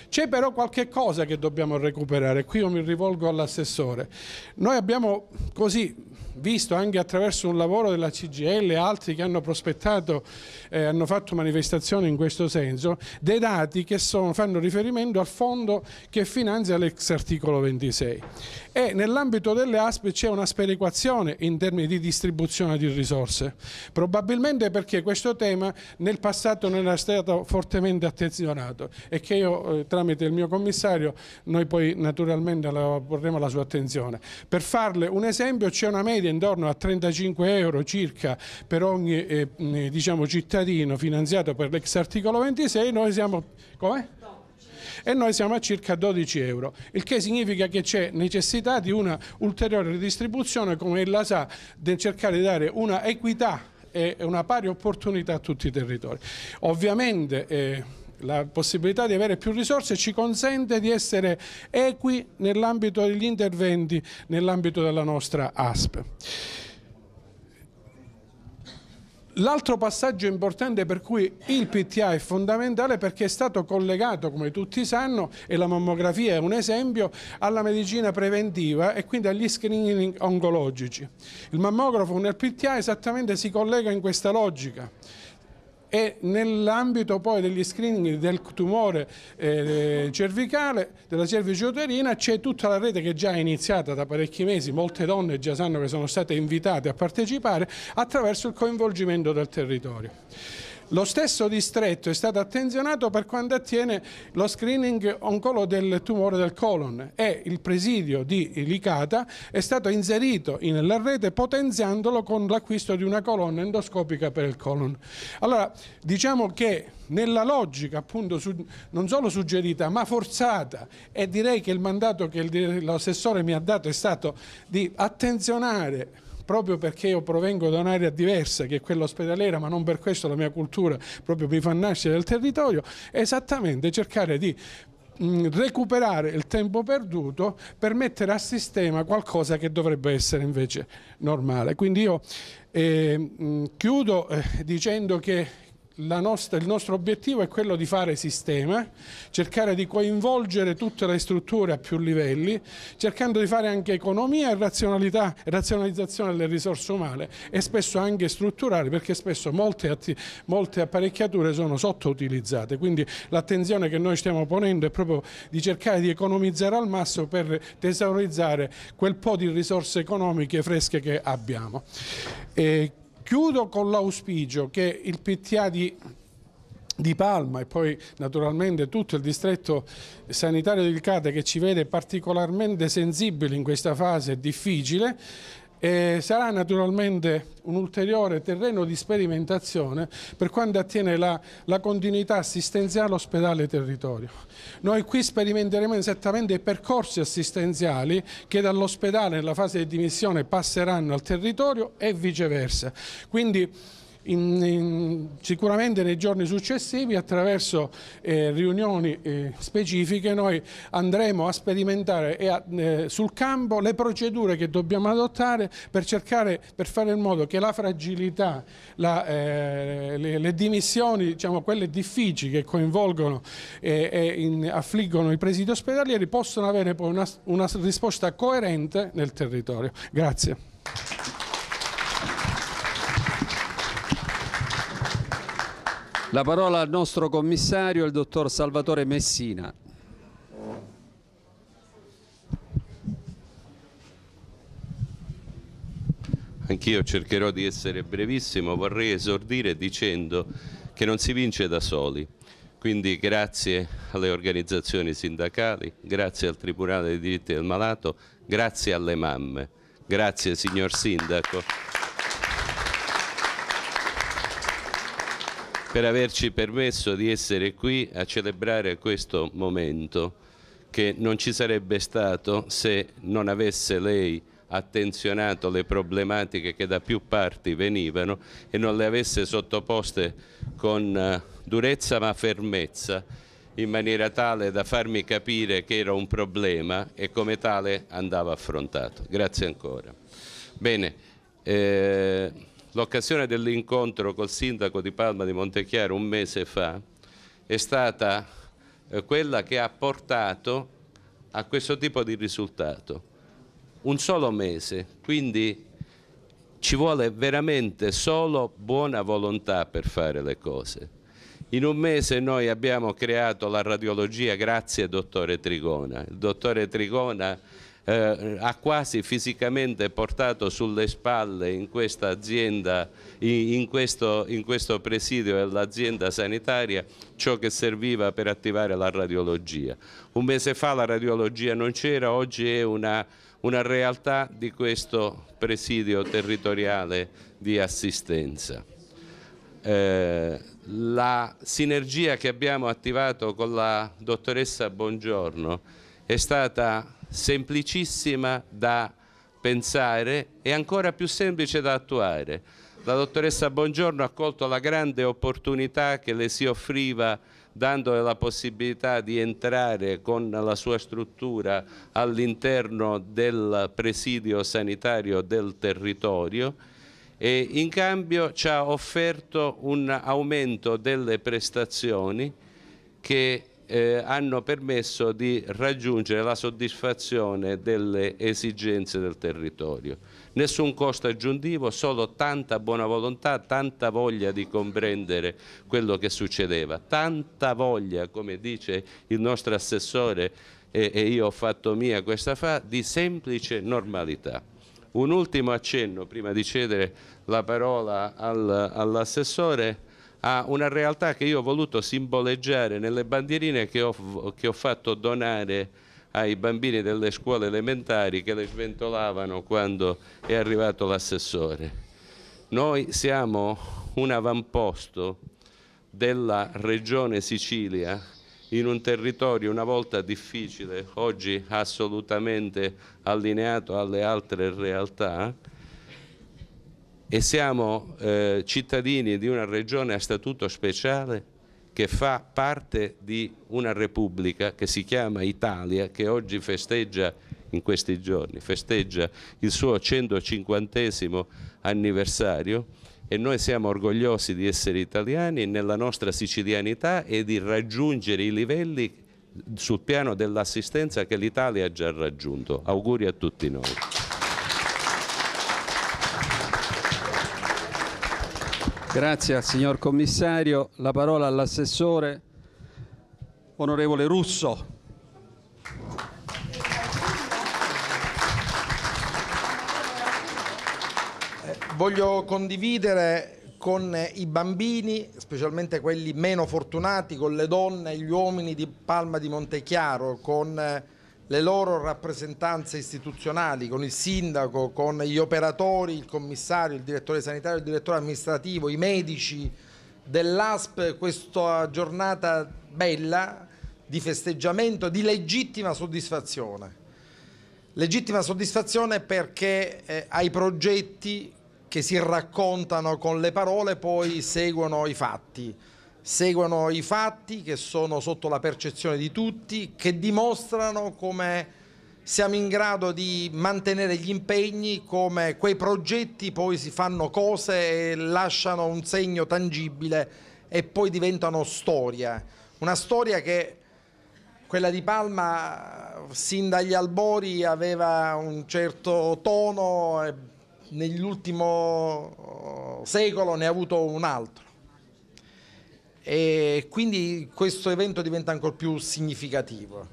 C'è però qualche cosa che dobbiamo recuperare, qui io mi rivolgo all'assessore. Noi abbiamo così visto anche attraverso un lavoro della CGIL e altri che hanno prospettato, hanno fatto manifestazioni in questo senso, dei dati che fanno riferimento al fondo che finanzia l'ex articolo 26. E nell'ambito delle ASP c'è una sperequazione in termini di distribuzione di risorse, probabilmente perché questo tema nel passato non era stato fortemente attenzionato e che io tramite il mio commissario noi poi naturalmente porremo alla sua attenzione. Per farle un esempio, c'è una media intorno a 35 euro circa per ogni diciamo, cittadino finanziato per l'ex articolo 26, noi siamo... Come? E noi siamo a circa 12 euro, il che significa che c'è necessità di una ulteriore ridistribuzione, come ella sa, di cercare di dare una equità e una pari opportunità a tutti i territori. Ovviamente la possibilità di avere più risorse ci consente di essere equi nell'ambito degli interventi, nell'ambito della nostra ASP. L'altro passaggio importante per cui il PTA è fondamentale perché è stato collegato, come tutti sanno, e la mammografia è un esempio, alla medicina preventiva e quindi agli screening oncologici. Il mammografo nel PTA esattamente si collega in questa logica. E nell'ambito poi degli screening del tumore cervicale, della cervice uterina, c'è tutta la rete che già è iniziata da parecchi mesi, molte donne già sanno che sono state invitate a partecipare attraverso il coinvolgimento del territorio. Lo stesso distretto è stato attenzionato per quanto attiene lo screening oncologico del tumore del colon e il presidio di Licata è stato inserito nella rete potenziandolo con l'acquisto di una colonna endoscopica per il colon. Allora diciamo che nella logica appunto non solo suggerita ma forzata, e direi che il mandato che l'assessore mi ha dato è stato di attenzionare, proprio perché io provengo da un'area diversa che è quella ospedaliera, ma non per questo la mia cultura proprio mi fa nascere del territorio, esattamente cercare di recuperare il tempo perduto per mettere a sistema qualcosa che dovrebbe essere invece normale. Quindi io chiudo dicendo che il nostro obiettivo è quello di fare sistema, cercare di coinvolgere tutte le strutture a più livelli, cercando di fare anche economia e razionalizzazione delle risorse umane e spesso anche strutturali, perché spesso molte apparecchiature sono sottoutilizzate. Quindi l'attenzione che noi stiamo ponendo è proprio di cercare di economizzare al massimo per tesaurizzare quel po' di risorse economiche fresche che abbiamo. Chiudo con l'auspicio che il PTA di Palma e poi naturalmente tutto il distretto sanitario di Licata, che ci vede particolarmente sensibili in questa fase difficile, sarà naturalmente un ulteriore terreno di sperimentazione per quanto attiene la continuità assistenziale ospedale-territorio. Noi qui sperimenteremo esattamente i percorsi assistenziali che dall'ospedale nella fase di dimissione passeranno al territorio e viceversa. Quindi sicuramente nei giorni successivi attraverso riunioni specifiche noi andremo a sperimentare sul campo le procedure che dobbiamo adottare per fare in modo che la fragilità, le dimissioni, diciamo quelle difficili che coinvolgono e affliggono i presidi ospedalieri, possano avere poi una risposta coerente nel territorio. Grazie. La parola al nostro commissario, il dottor Salvatore Messina. Anch'io cercherò di essere brevissimo, vorrei esordire dicendo che non si vince da soli, quindi grazie alle organizzazioni sindacali, grazie al Tribunale dei diritti del malato, grazie alle mamme, grazie signor Sindaco per averci permesso di essere qui a celebrare questo momento che non ci sarebbe stato se non avesse lei attenzionato le problematiche che da più parti venivano e non le avesse sottoposte con durezza ma fermezza in maniera tale da farmi capire che era un problema e come tale andava affrontato. Grazie ancora. Bene, l'occasione dell'incontro col sindaco di Palma di Montechiaro un mese fa è stata quella che ha portato a questo tipo di risultato. Un solo mese, quindi ci vuole veramente solo buona volontà per fare le cose. In un mese noi abbiamo creato la radiologia grazie al dottore Trigona. Il dottore Trigona ha quasi fisicamente portato sulle spalle in questa azienda, in questo presidio dell'azienda sanitaria, ciò che serviva per attivare la radiologia. Un mese fa la radiologia non c'era, oggi è una realtà di questo presidio territoriale di assistenza. La sinergia che abbiamo attivato con la dottoressa Bongiorno è stata semplicissima da pensare e ancora più semplice da attuare. La dottoressa Bongiorno ha colto la grande opportunità che le si offriva dandole la possibilità di entrare con la sua struttura all'interno del presidio sanitario del territorio e in cambio ci ha offerto un aumento delle prestazioni che hanno permesso di raggiungere la soddisfazione delle esigenze del territorio. Nessun costo aggiuntivo, solo tanta buona volontà, tanta voglia di comprendere quello che succedeva, tanta voglia, come dice il nostro assessore e io ho fatto mia questa frase, di semplice normalità. Un ultimo accenno prima di cedere la parola all'assessore a una realtà che io ho voluto simboleggiare nelle bandierine che ho fatto donare ai bambini delle scuole elementari che le sventolavano quando è arrivato l'assessore. Noi siamo un avamposto della regione Sicilia in un territorio una volta difficile, oggi assolutamente allineato alle altre realtà, e siamo cittadini di una regione a statuto speciale che fa parte di una repubblica che si chiama Italia, che oggi festeggia, in questi giorni, festeggia il suo 150° anniversario e noi siamo orgogliosi di essere italiani nella nostra sicilianità e di raggiungere i livelli sul piano dell'assistenza che l'Italia ha già raggiunto. Auguri a tutti noi. Grazie al signor commissario. La parola all'assessore onorevole Russo. Voglio condividere con i bambini, specialmente quelli meno fortunati, con le donne e gli uomini di Palma di Montechiaro, con le loro rappresentanze istituzionali, con il sindaco, con gli operatori, il commissario, il direttore sanitario, il direttore amministrativo, i medici dell'ASP, questa giornata bella di festeggiamento, di legittima soddisfazione. Legittima soddisfazione perché ai progetti che si raccontano con le parole poi seguono i fatti. Seguono i fatti che sono sotto la percezione di tutti, che dimostrano come siamo in grado di mantenere gli impegni, come quei progetti poi si fanno cose e lasciano un segno tangibile e poi diventano storia. Una storia che, quella di Palma, sin dagli albori aveva un certo tono e nell'ultimo secolo ne ha avuto un altro. E quindi questo evento diventa ancora più significativo.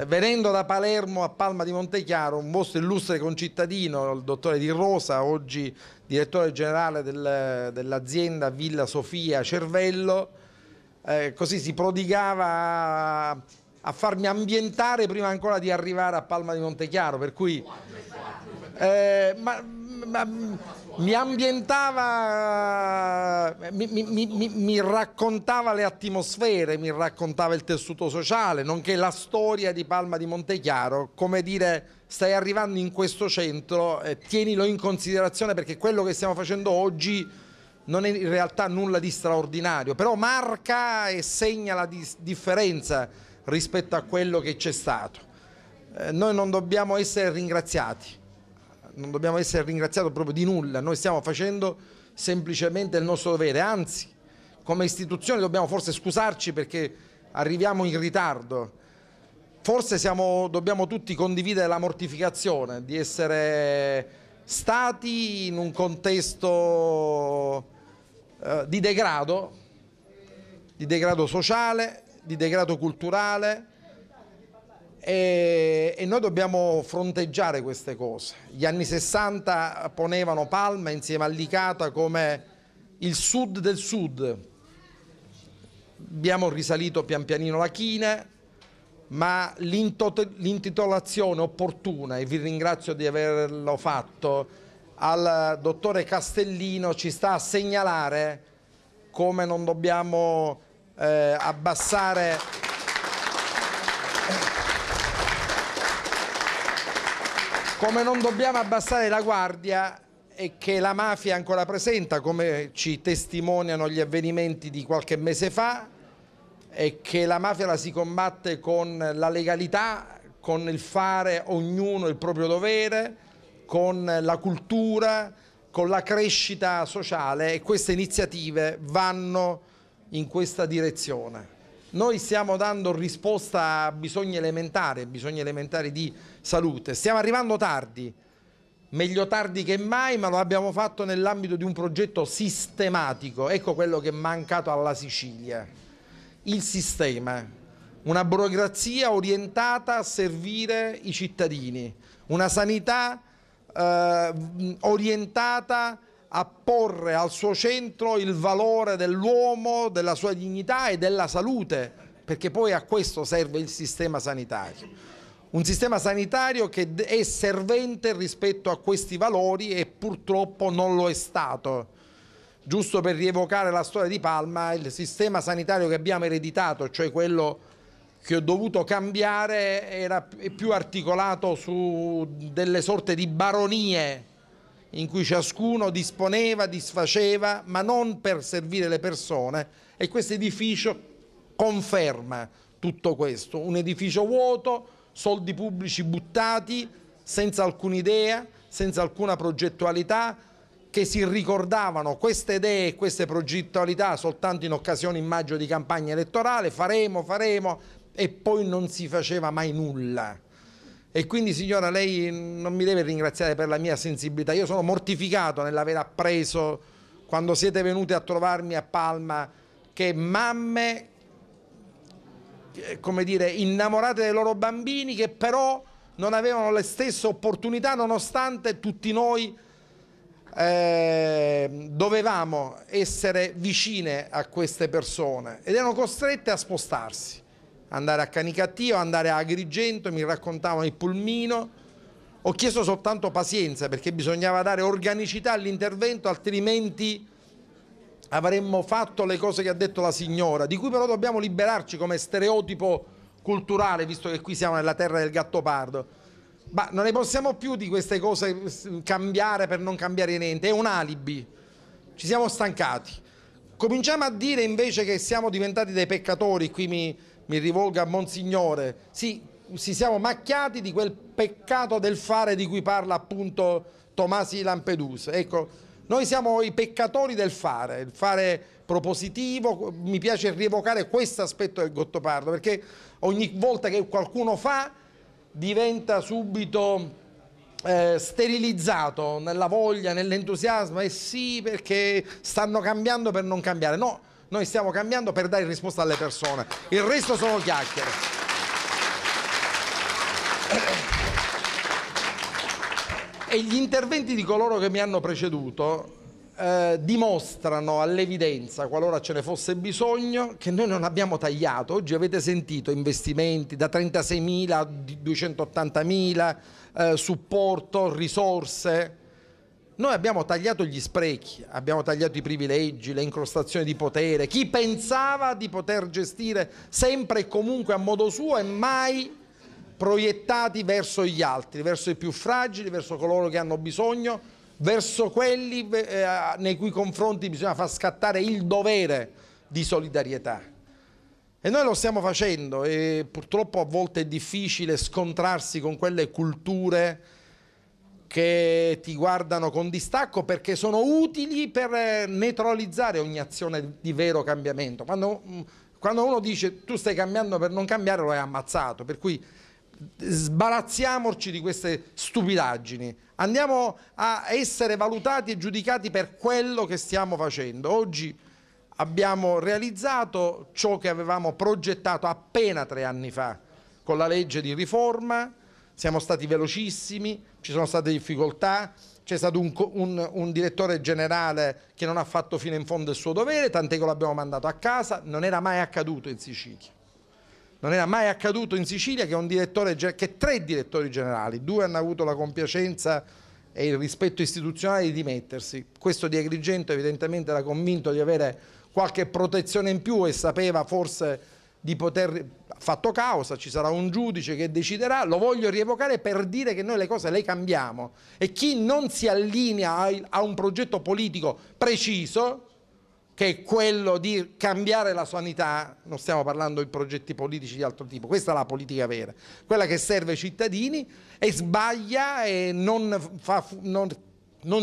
Venendo da Palermo a Palma di Montechiaro, un vostro illustre concittadino, il dottore Di Rosa, oggi direttore generale dell'azienda Villa Sofia Cervello, così si prodigava a farmi ambientare prima ancora di arrivare a Palma di Montechiaro, per cui mi ambientava, mi raccontava le atmosfere, mi raccontava il tessuto sociale, nonché la storia di Palma di Montechiaro, come dire: stai arrivando in questo centro, tienilo in considerazione perché quello che stiamo facendo oggi non è in realtà nulla di straordinario, però marca e segna la differenza rispetto a quello che c'è stato. Noi non dobbiamo essere ringraziati, non dobbiamo essere ringraziati proprio di nulla, noi stiamo facendo semplicemente il nostro dovere, anzi come istituzione dobbiamo forse scusarci perché arriviamo in ritardo, forse dobbiamo tutti condividere la mortificazione di essere stati in un contesto di degrado sociale, di degrado culturale, e noi dobbiamo fronteggiare queste cose. Gli anni 60 ponevano Palma insieme a Licata come il sud del sud. Abbiamo risalito pian pianino la china, ma l'intitolazione opportuna, e vi ringrazio di averlo fatto, al dottore Castellino ci sta a segnalare come non dobbiamo abbassare la guardia e che la mafia è ancora presente, come ci testimoniano gli avvenimenti di qualche mese fa, e che la mafia la si combatte con la legalità, con il fare ognuno il proprio dovere, con la cultura, con la crescita sociale, e queste iniziative vanno in questa direzione. Noi stiamo dando risposta a bisogni elementari di salute. Stiamo arrivando tardi, meglio tardi che mai, ma lo abbiamo fatto nell'ambito di un progetto sistematico. Ecco quello che è mancato alla Sicilia. Il sistema, una burocrazia orientata a servire i cittadini, una sanità orientata a porre al suo centro il valore dell'uomo, della sua dignità e della salute, perché poi a questo serve il sistema sanitario. Un sistema sanitario che è servente rispetto a questi valori e purtroppo non lo è stato. Giusto per rievocare la storia di Palma, il sistema sanitario che abbiamo ereditato, cioè quello che ho dovuto cambiare, è più articolato su delle sorte di baronie in cui ciascuno disponeva, disfaceva, ma non per servire le persone, e questo edificio conferma tutto questo. Un edificio vuoto, soldi pubblici buttati, senza alcuna idea, senza alcuna progettualità, che si ricordavano queste idee e queste progettualità soltanto in occasione, immagino, di campagna elettorale, faremo, e poi non si faceva mai nulla. E quindi, signora, lei non mi deve ringraziare per la mia sensibilità, io sono mortificato nell'aver appreso, quando siete venuti a trovarmi a Palma, che mamme, come dire, innamorate dei loro bambini, che però non avevano le stesse opportunità, nonostante tutti noi dovevamo essere vicine a queste persone, ed erano costrette a spostarsi, andare a Canicattio, andare a Agrigento, mi raccontavano il pulmino. Ho chiesto soltanto pazienza, perché bisognava dare organicità all'intervento, altrimenti avremmo fatto le cose che ha detto la signora, di cui però dobbiamo liberarci come stereotipo culturale, visto che qui siamo nella terra del Gattopardo. Ma non ne possiamo più di queste cose, cambiare per non cambiare niente, è un alibi, ci siamo stancati. Cominciamo a dire invece che siamo diventati dei peccatori, qui mi rivolgo a Monsignore, sì, ci siamo macchiati di quel peccato del fare di cui parla appunto Tomasi di Lampedusa. Ecco, noi siamo i peccatori del fare, il fare propositivo. Mi piace rievocare questo aspetto del Gottopardo, perché ogni volta che qualcuno fa diventa subito sterilizzato nella voglia, nell'entusiasmo, e sì, perché stanno cambiando per non cambiare. No, noi stiamo cambiando per dare risposta alle persone, il resto sono chiacchiere. E gli interventi di coloro che mi hanno preceduto dimostrano all'evidenza, qualora ce ne fosse bisogno, che noi non abbiamo tagliato. Oggi avete sentito investimenti da 36.000 a 280.000, supporto, risorse. Noi abbiamo tagliato gli sprechi, abbiamo tagliato i privilegi, le incrostazioni di potere, chi pensava di poter gestire sempre e comunque a modo suo e mai proiettati verso gli altri, verso i più fragili, verso coloro che hanno bisogno. verso quelli nei cui confronti bisogna far scattare il dovere di solidarietà. E noi lo stiamo facendo e purtroppo a volte è difficile scontrarsi con quelle culture che ti guardano con distacco perché sono utili per neutralizzare ogni azione di vero cambiamento. Quando uno dice tu stai cambiando per non cambiare, lo hai ammazzato, per cui sbarazziamoci di queste stupidaggini, andiamo a essere valutati e giudicati per quello che stiamo facendo. Oggi abbiamo realizzato ciò che avevamo progettato appena 3 anni fa con la legge di riforma, siamo stati velocissimi, ci sono state difficoltà, c'è stato un direttore generale che non ha fatto fino in fondo il suo dovere, tant'è che lo abbiamo mandato a casa. Non era mai accaduto in Sicilia. Non era mai accaduto in Sicilia che 3 direttori generali, 2 hanno avuto la compiacenza e il rispetto istituzionale di dimettersi. Questo di Agrigento evidentemente era convinto di avere qualche protezione in più e sapeva forse di poter, fatto causa, ci sarà un giudice che deciderà. Lo voglio rievocare per dire che noi le cose le cambiamo e chi non si allinea a un progetto politico preciso, che è quello di cambiare la sanità, non stiamo parlando di progetti politici di altro tipo, questa è la politica vera, quella che serve ai cittadini, e sbaglia e non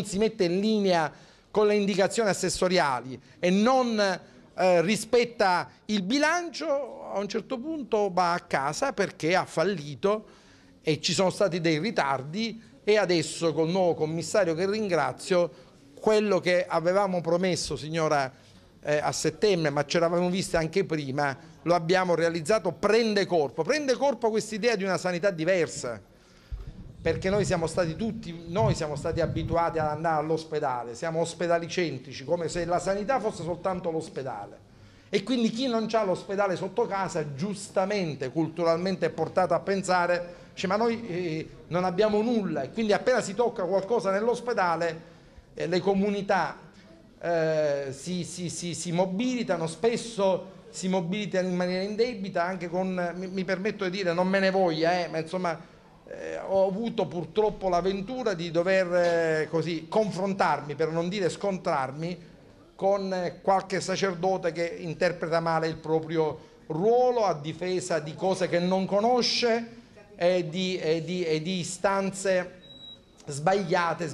si mette in linea con le indicazioni assessoriali e non rispetta il bilancio, a un certo punto va a casa perché ha fallito e ci sono stati dei ritardi, e adesso col nuovo commissario, che ringrazio, quello che avevamo promesso, signora, a settembre, ma ci eravamo visti anche prima, lo abbiamo realizzato. Prende corpo questa idea di una sanità diversa, perché noi siamo stati abituati ad andare all'ospedale, siamo ospedalicentrici, come se la sanità fosse soltanto l'ospedale, e quindi chi non ha l'ospedale sotto casa giustamente, culturalmente è portato a pensare, dice, ma noi non abbiamo nulla, e quindi appena si tocca qualcosa nell'ospedale le comunità si mobilitano, spesso si mobilitano in maniera indebita, anche con, mi permetto di dire, non me ne voglia, ma insomma ho avuto purtroppo l'avventura di dover così confrontarmi, per non dire scontrarmi, con qualche sacerdote che interpreta male il proprio ruolo a difesa di cose che non conosce e di istanze sbagliate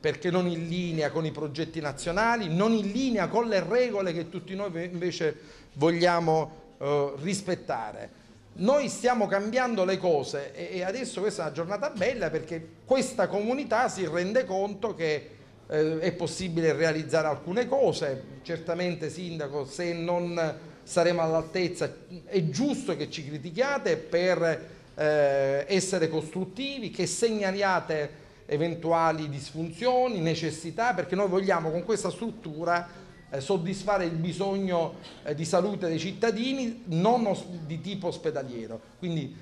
perché non in linea con i progetti nazionali, non in linea con le regole che tutti noi invece vogliamo rispettare. Noi stiamo cambiando le cose e adesso questa è una giornata bella, perché questa comunità si rende conto che è possibile realizzare alcune cose. Certamente, Sindaco, se non saremo all'altezza è giusto che ci critichiate per essere costruttivi, che segnaliate eventuali disfunzioni, necessità, perché noi vogliamo con questa struttura soddisfare il bisogno di salute dei cittadini, non di tipo ospedaliero, quindi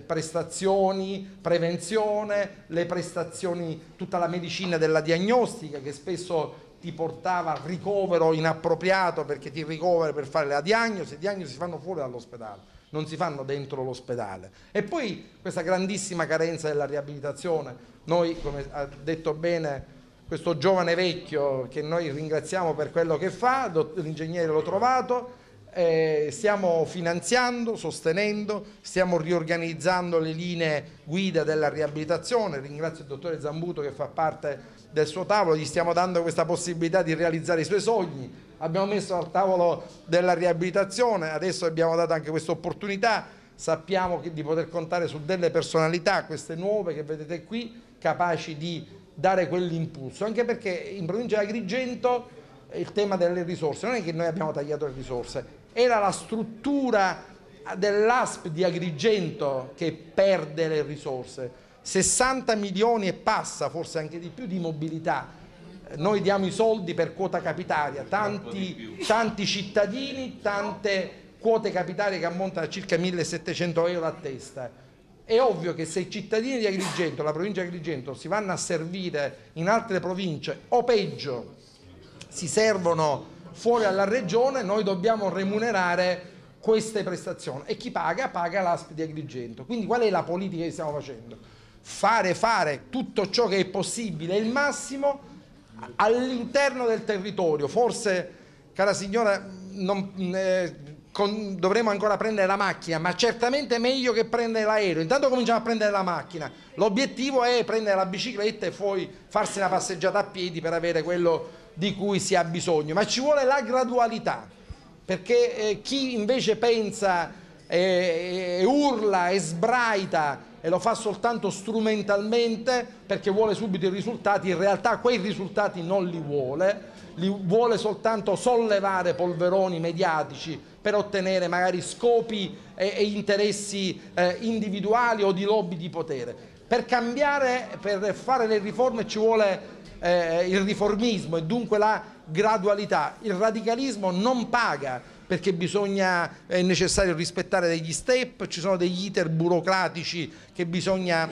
prestazioni, prevenzione, le prestazioni, tutta la medicina della diagnostica che spesso ti portava al ricovero inappropriato, perché ti ricovera per fare la diagnosi, le diagnosi si fanno fuori dall'ospedale, non si fanno dentro l'ospedale. E poi questa grandissima carenza della riabilitazione. Noi, come ha detto bene questo giovane vecchio, che noi ringraziamo per quello che fa, l'ingegnere l'ho trovato, stiamo finanziando, sostenendo, stiamo riorganizzando le linee guida della riabilitazione. Ringrazio il dottore Zambuto che fa parte del suo tavolo, gli stiamo dando questa possibilità di realizzare i suoi sogni. Abbiamo messo al tavolo della riabilitazione, adesso abbiamo dato anche questa opportunità, sappiamo di poter contare su delle personalità, queste nuove che vedete qui, capaci di dare quell'impulso, anche perché in provincia di Agrigento il tema delle risorse, non è che noi abbiamo tagliato le risorse, era la struttura dell'ASP di Agrigento che perde le risorse, 60 milioni e passa, forse anche di più, di mobilità. Noi diamo i soldi per quota capitaria, tanti cittadini, tante quote capitarie che ammontano a circa 1.700 euro a testa. È ovvio che se i cittadini di Agrigento, la provincia di Agrigento, si vanno a servire in altre province o peggio si servono fuori alla regione, noi dobbiamo remunerare queste prestazioni, e chi paga? Paga l'ASP di Agrigento. Quindi qual è la politica che stiamo facendo? fare tutto ciò che è possibile, il massimo, all'interno del territorio. Forse, cara signora, dovremo ancora prendere la macchina, ma certamente meglio che prendere l'aereo. Intanto cominciamo a prendere la macchina, l'obiettivo è prendere la bicicletta e poi farsi una passeggiata a piedi per avere quello di cui si ha bisogno, ma ci vuole la gradualità, perché chi invece pensa urla e sbraita e lo fa soltanto strumentalmente perché vuole subito i risultati, in realtà quei risultati non li vuole soltanto sollevare polveroni mediatici per ottenere magari scopi e interessi individuali o di lobby di potere. Per cambiare, per fare le riforme ci vuole il riformismo e dunque la gradualità. Il radicalismo non paga, perché è necessario rispettare degli step, ci sono degli iter burocratici che bisogna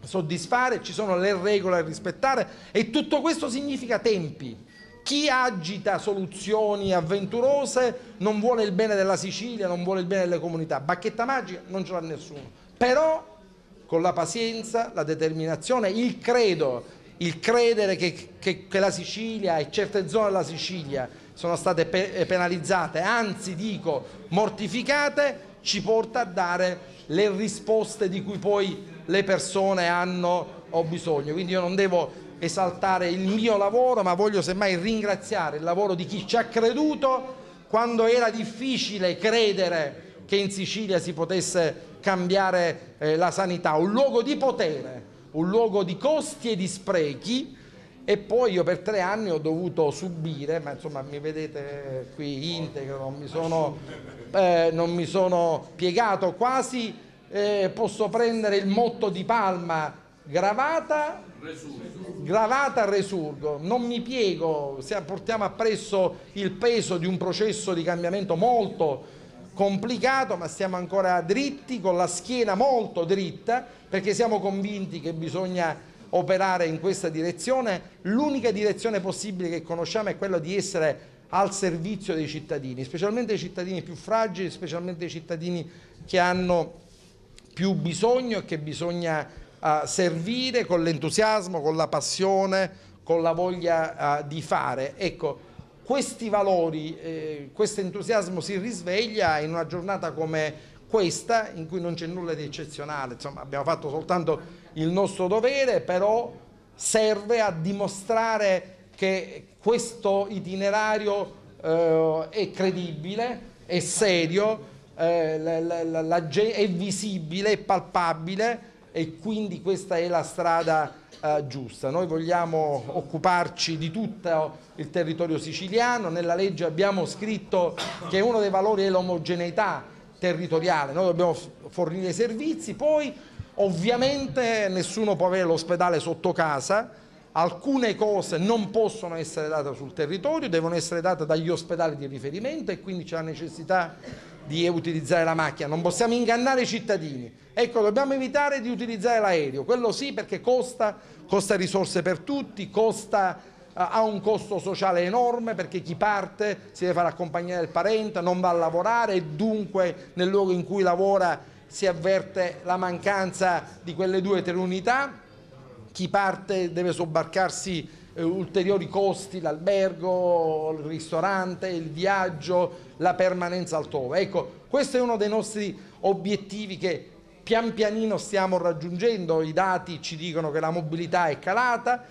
soddisfare, ci sono le regole da rispettare e tutto questo significa tempi. Chi agita soluzioni avventurose non vuole il bene della Sicilia, non vuole il bene delle comunità. Bacchetta magica non ce l'ha nessuno, però con la pazienza, la determinazione, il credere che la Sicilia e certe zone della Sicilia sono state penalizzate, anzi dico mortificate, ci porta a dare le risposte di cui poi le persone hanno bisogno. Quindi io non devo esaltare il mio lavoro, ma voglio semmai ringraziare il lavoro di chi ci ha creduto quando era difficile credere che in Sicilia si potesse cambiare la sanità, un luogo di potere, un luogo di costi e di sprechi. E poi io per 3 anni ho dovuto subire, ma insomma mi vedete qui integro, non mi sono piegato quasi, posso prendere il motto di Palma, gravata, resurgo, non mi piego, portiamo appresso il peso di un processo di cambiamento molto complicato, ma stiamo ancora dritti, con la schiena molto dritta, perché siamo convinti che bisogna operare in questa direzione. L'unica direzione possibile che conosciamo è quella di essere al servizio dei cittadini, specialmente dei cittadini più fragili, specialmente dei cittadini che hanno più bisogno e che bisogna servire con l'entusiasmo, con la passione, con la voglia di fare. Ecco, questi valori, questo entusiasmo si risveglia in una giornata come questa, in cui non c'è nulla di eccezionale. Insomma, abbiamo fatto soltanto il nostro dovere, però serve a dimostrare che questo itinerario è credibile, è serio, è visibile, è palpabile, e quindi questa è la strada giusta. Noi vogliamo occuparci di tutto il territorio siciliano. Nella legge abbiamo scritto che uno dei valori è l'omogeneità territoriale, noi dobbiamo fornire i servizi, poi ovviamente nessuno può avere l'ospedale sotto casa, alcune cose non possono essere date sul territorio, devono essere date dagli ospedali di riferimento e quindi c'è la necessità di utilizzare la macchina, non possiamo ingannare i cittadini. Ecco, dobbiamo evitare di utilizzare l'aereo, quello sì, perché costa risorse per tutti, ha un costo sociale enorme, perché chi parte si deve fare accompagnare il parente, non va a lavorare e dunque nel luogo in cui lavora si avverte la mancanza di quelle 2 o 3 unità. Chi parte deve sobbarcarsi ulteriori costi, l'albergo, il ristorante, il viaggio, la permanenza altrove. Ecco, questo è uno dei nostri obiettivi che pian pianino stiamo raggiungendo. I dati ci dicono che la mobilità è calata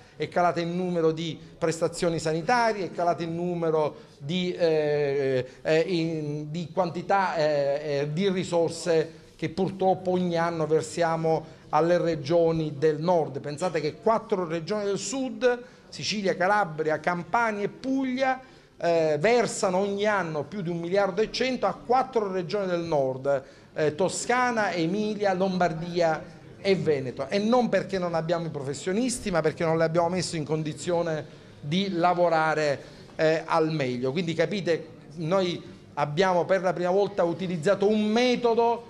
in numero di prestazioni sanitarie, è calata in numero di quantità di risorse che purtroppo ogni anno versiamo alle regioni del nord. Pensate che 4 regioni del sud, Sicilia, Calabria, Campania e Puglia, versano ogni anno più di 1,1 miliardi a 4 regioni del nord, Toscana, Emilia, Lombardia e Veneto, e non perché non abbiamo i professionisti, ma perché non li abbiamo messi in condizione di lavorare al meglio. Quindi capite, noi abbiamo per la prima volta utilizzato un metodo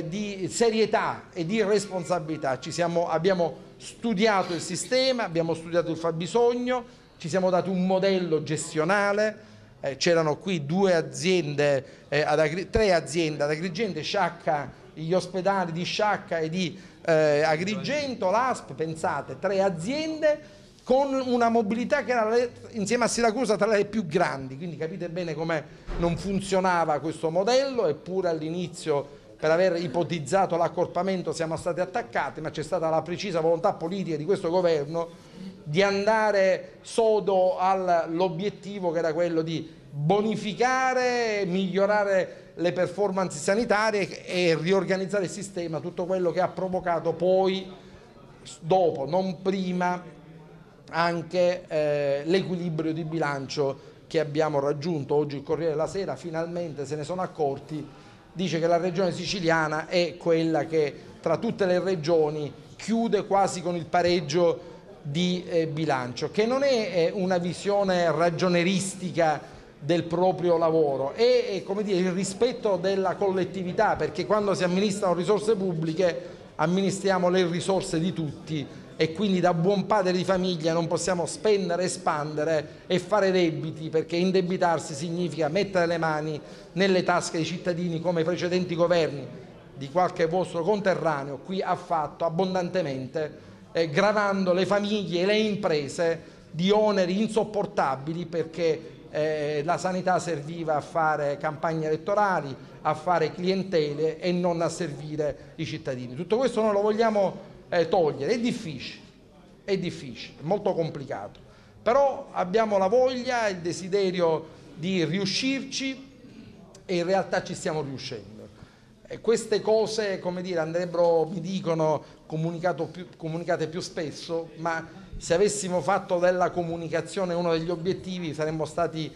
di serietà e di responsabilità. Abbiamo studiato il sistema, abbiamo studiato il fabbisogno, ci siamo dati un modello gestionale. C'erano qui 3 aziende ad Agrigento, Sciacca gli ospedali di Sciacca e di Agrigento, l'ASP, pensate, 3 aziende con una mobilità che era insieme a Siracusa tra le più grandi, quindi capite bene come non funzionava questo modello, eppure all'inizio per aver ipotizzato l'accorpamento siamo stati attaccati, ma c'è stata la precisa volontà politica di questo governo di andare sodo all'obiettivo che era quello di bonificare, migliorare le performance sanitarie e riorganizzare il sistema, tutto quello che ha provocato poi, dopo, non prima, anche l'equilibrio di bilancio che abbiamo raggiunto. Oggi il Corriere della Sera finalmente se ne sono accorti, dice che la regione siciliana è quella che tra tutte le regioni chiude quasi con il pareggio di bilancio, che non è una visione ragioneristica del proprio lavoro, è come dire, il rispetto della collettività, perché quando si amministrano risorse pubbliche amministriamo le risorse di tutti e quindi da buon padre di famiglia non possiamo spendere, espandere e fare debiti, perché indebitarsi significa mettere le mani nelle tasche dei cittadini, come i precedenti governi di qualche vostro conterraneo qui ha fatto abbondantemente, gravando le famiglie e le imprese di oneri insopportabili, perché la sanità serviva a fare campagne elettorali, a fare clientele e non a servire i cittadini. Tutto questo noi lo vogliamo togliere, è difficile, è molto complicato, però abbiamo la voglia e il desiderio di riuscirci e in realtà ci stiamo riuscendo. E queste cose, come dire, andrebbero, mi dicono, comunicate più spesso, ma se avessimo fatto della comunicazione uno degli obiettivi saremmo stati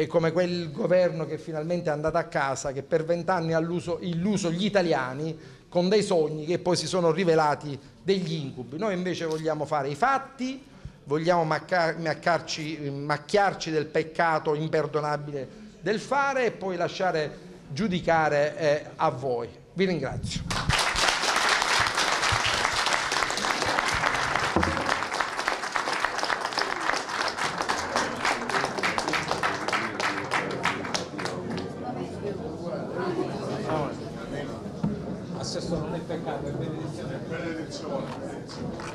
come quel governo che finalmente è andato a casa, che per 20 anni ha illuso gli italiani con dei sogni che poi si sono rivelati degli incubi. Noi invece vogliamo fare i fatti, vogliamo macchiarci del peccato imperdonabile del fare e poi lasciare giudicare a voi. Vi ringrazio. Assessore, non è peccato, è benedizione.